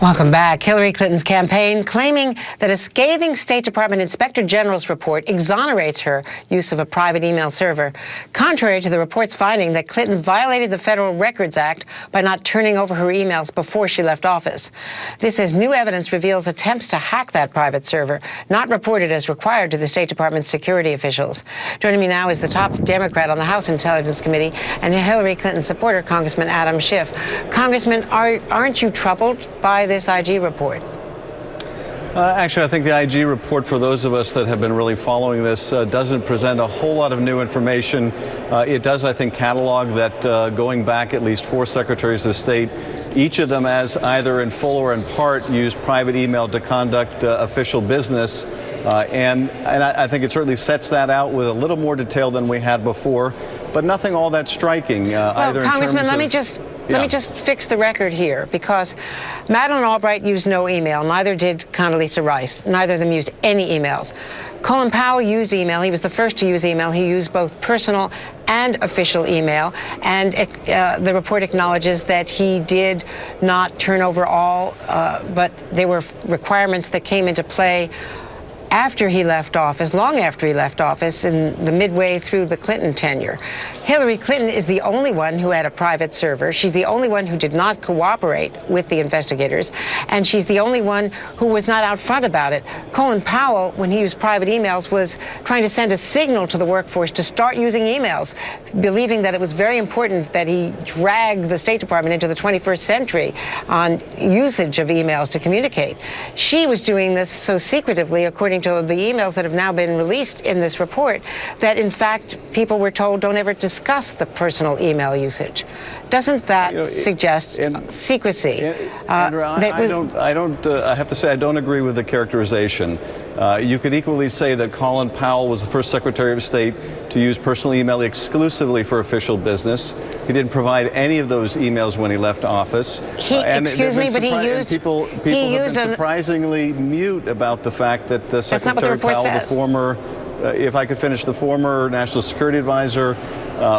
Welcome back. Hillary Clinton's campaign claiming that a scathing State Department Inspector General's report exonerates her use of a private email server, contrary to the report's finding that Clinton violated the Federal Records Act by not turning over her emails before she left office. This, as new evidence reveals attempts to hack that private server, not reported as required to the State Department's security officials. Joining me now is the top Democrat on the House Intelligence Committee and a Hillary Clinton supporter, Congressman Adam Schiff. Congressman, aren't you troubled by this IG report? Actually, I think the IG report, for those of us that have been really following this, doesn't present a whole lot of new information. It does, I think, catalog that going back at least 4 secretaries of state, each of them as either in full or in part used private email to conduct official business. And I think it certainly sets that out with a little more detail than we had before, but nothing all that striking. Well, Congressman, let me just fix the record here, because Madeleine Albright used no email. Neither did Condoleezza Rice. Neither of them used any emails. Colin Powell used email. He was the first to use email. He used both personal and official email. And the report acknowledges that he did not turn over all, but there were requirements that came into play after he left office, long after he left office, in the midway through the Clinton tenure. Hillary Clinton is the only one who had a private server. She's the only one who did not cooperate with the investigators, and she's the only one who was not out front about it. Colin Powell, when he used private emails, was trying to send a signal to the workforce to start using emails, believing that it was very important that he dragged the State Department into the 21st century on usage of emails to communicate. She was doing this so secretively, according to the emails that have now been released in this report, that in fact people were told don't ever discuss the personal email usage. Doesn't that suggest secrecy? Andrea, I have to say I don't agree with the characterization. You could equally say that Colin Powell was the first Secretary of State to use personal email exclusively for official business. He didn't provide any of those emails when he left office. Excuse me, but he used... People have been surprisingly mute about the fact that Secretary Powell, the former, if I could finish, the former National Security Advisor,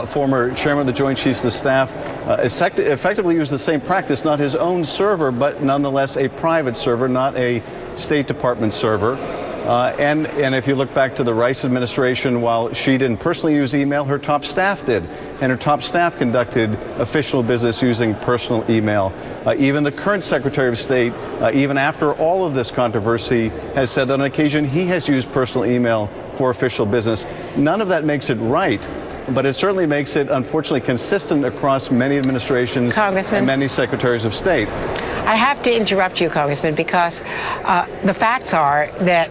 former chairman of the Joint Chiefs of Staff, effectively used the same practice, not his own server, but nonetheless a private server, not a State Department server. And if you look back to the Rice administration, while she didn't personally use email, her top staff did. And her top staff conducted official business using personal email. Even the current Secretary of State, even after all of this controversy, has said that on occasion he has used personal email for official business. None of that makes it right, but it certainly makes it, unfortunately, consistent across many administrations and many secretaries of state. I have to interrupt you, Congressman, because the facts are that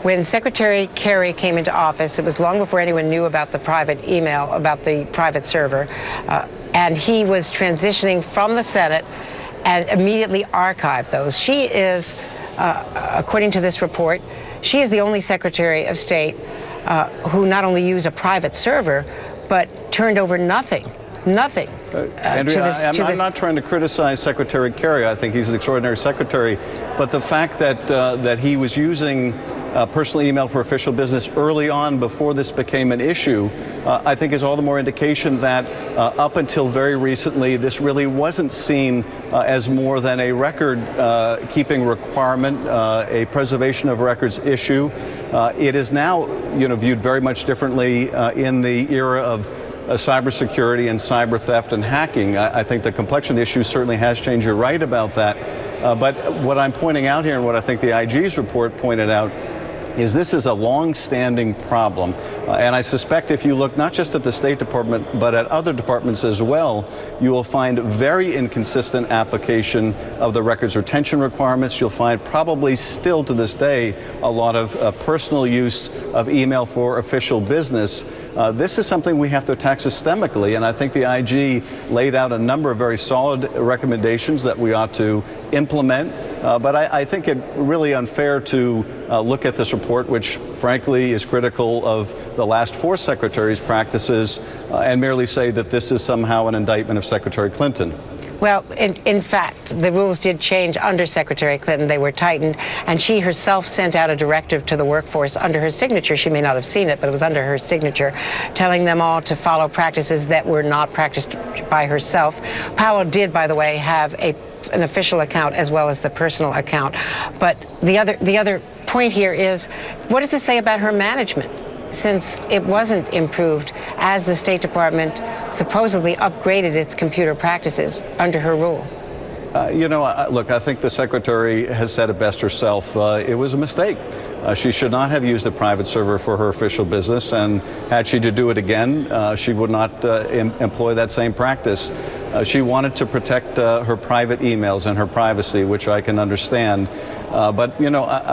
when Secretary Kerry came into office, it was long before anyone knew about the private email, about the private server, and he was transitioning from the Senate and immediately archived those. She is, according to this report, she is the only Secretary of State who not only used a private server, but turned over nothing. Andrea, I'm not trying to criticize Secretary Kerry. I think he's an extraordinary secretary. But the fact that he was using personal email for official business early on, before this became an issue, I think is all the more indication that up until very recently, this really wasn't seen as more than a record-keeping requirement, a preservation of records issue. It is now, viewed very much differently in the era of cybersecurity and cyber theft and hacking. I think the complexion of the issue certainly has changed. You're right about that. But what I'm pointing out here, and what I think the IG's report pointed out, is this is a long-standing problem. And I suspect if you look not just at the State Department, but at other departments as well, you will find very inconsistent application of the records retention requirements. You'll find probably still to this day a lot of personal use of email for official business. This is something we have to attack systemically, and I think the IG laid out a number of very solid recommendations that we ought to implement. But I think it really unfair to look at this report, which frankly is critical of the last 4 secretaries' practices, and merely say that this is somehow an indictment of Secretary Clinton. Well, in fact, the rules did change under Secretary Clinton. They were tightened, and she herself sent out a directive to the workforce under her signature. She may not have seen it, but it was under her signature, telling them all to follow practices that were not practiced by herself. Powell did, by the way, have an official account as well as the personal account. But the other point here is, what does this say about her management? Since it wasn't improved as the State Department supposedly upgraded its computer practices under her rule. Look, I think the Secretary has said it best herself. It was a mistake. She should not have used a private server for her official business, and had she to do it again, she would not employ that same practice. She wanted to protect her private emails and her privacy, which I can understand. But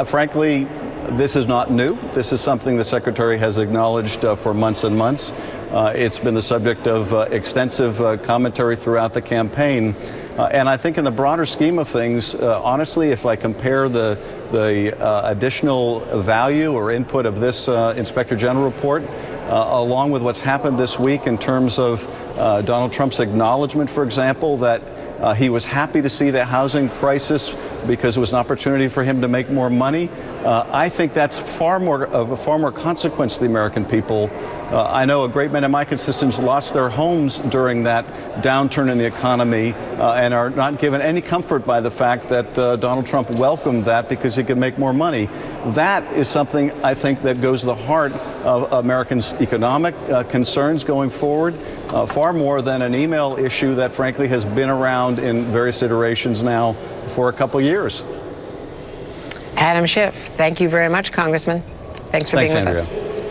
frankly, this is not new. This is something the Secretary has acknowledged for months and months. It's been the subject of extensive commentary throughout the campaign. And I think in the broader scheme of things, honestly, if I compare the additional value or input of this Inspector General report, along with what's happened this week in terms of Donald Trump's acknowledgement, for example, that he was happy to see the housing crisis because it was an opportunity for him to make more money. I think that's far more consequence to the American people. I know a great many of my constituents lost their homes during that downturn in the economy and are not given any comfort by the fact that Donald Trump welcomed that because he could make more money. That is something I think that goes to the heart of Americans' economic concerns going forward, far more than an email issue that frankly has been around in various iterations now for a couple years. Adam Schiff, thank you very much, Congressman. Thanks for being with us.